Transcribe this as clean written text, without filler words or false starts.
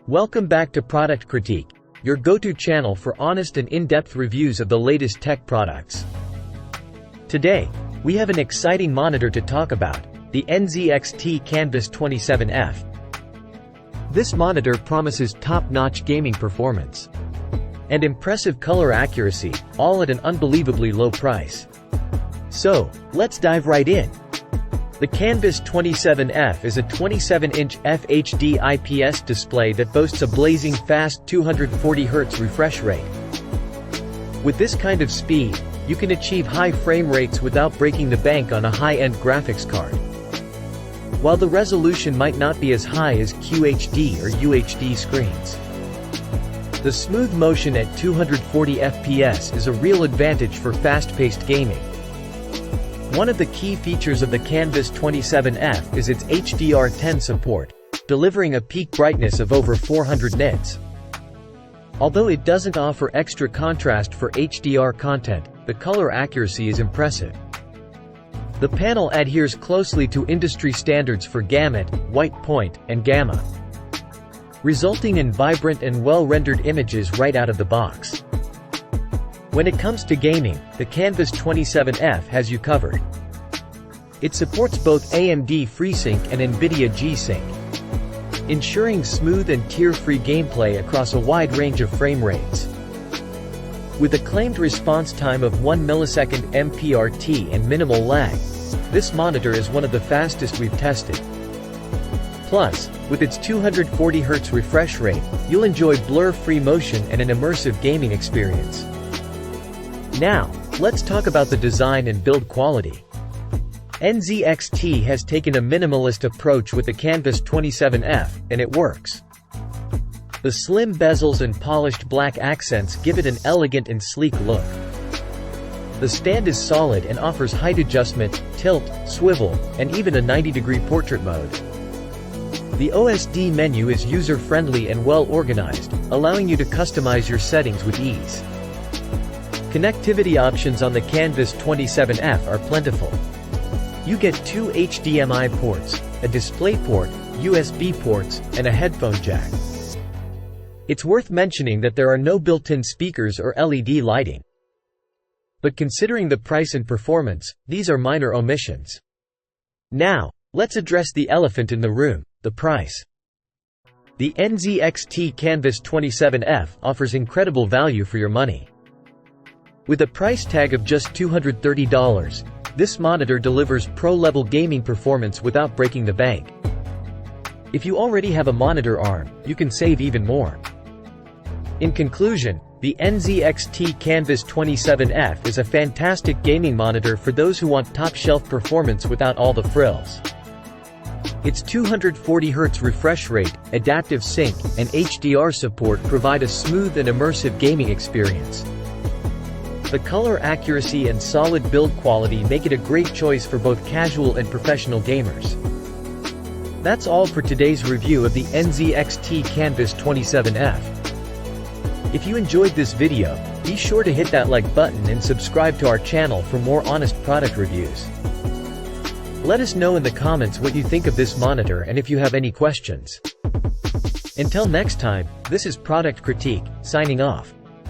Welcome back to Product Critique, your go-to channel for honest and in-depth reviews of the latest tech products. Today, we have an exciting monitor to talk about, the NZXT Canvas 27F. This monitor promises top-notch gaming performance and impressive color accuracy, all at an unbelievably low price. So, let's dive right in. The Canvas 27F is a 27-inch FHD IPS display that boasts a blazing fast 240Hz refresh rate. With this kind of speed, you can achieve high frame rates without breaking the bank on a high-end graphics card. While the resolution might not be as high as QHD or UHD screens, the smooth motion at 240 FPS is a real advantage for fast-paced gaming. One of the key features of the Canvas 27F is its HDR10 support, delivering a peak brightness of over 400 nits. Although it doesn't offer extra contrast for HDR content, the color accuracy is impressive. The panel adheres closely to industry standards for gamut, white point, and gamma, resulting in vibrant and well-rendered images right out of the box. When it comes to gaming, the Canvas 27F has you covered. It supports both AMD FreeSync and NVIDIA G-Sync, ensuring smooth and tear-free gameplay across a wide range of frame rates. With a claimed response time of 1 millisecond MPRT and minimal lag, this monitor is one of the fastest we've tested. Plus, with its 240Hz refresh rate, you'll enjoy blur-free motion and an immersive gaming experience. Now, let's talk about the design and build quality. NZXT has taken a minimalist approach with the Canvas 27F, and it works. The slim bezels and polished black accents give it an elegant and sleek look. The stand is solid and offers height adjustment, tilt, swivel, and even a 90-degree portrait mode. The OSD menu is user-friendly and well-organized, allowing you to customize your settings with ease. Connectivity options on the Canvas 27F are plentiful. You get 2 HDMI ports, a DisplayPort, USB ports, and a headphone jack. It's worth mentioning that there are no built-in speakers or LED lighting. But considering the price and performance, these are minor omissions. Now, let's address the elephant in the room, the price. The NZXT Canvas 27F offers incredible value for your money. With a price tag of just $230, this monitor delivers pro-level gaming performance without breaking the bank. If you already have a monitor arm, you can save even more. In conclusion, the NZXT Canvas 27F is a fantastic gaming monitor for those who want top-shelf performance without all the frills. Its 240Hz refresh rate, adaptive sync, and HDR support provide a smooth and immersive gaming experience. The color accuracy and solid build quality make it a great choice for both casual and professional gamers. That's all for today's review of the NZXT Canvas 27F. If you enjoyed this video, be sure to hit that like button and subscribe to our channel for more honest product reviews. Let us know in the comments what you think of this monitor and if you have any questions. Until next time, this is Product Critique, signing off.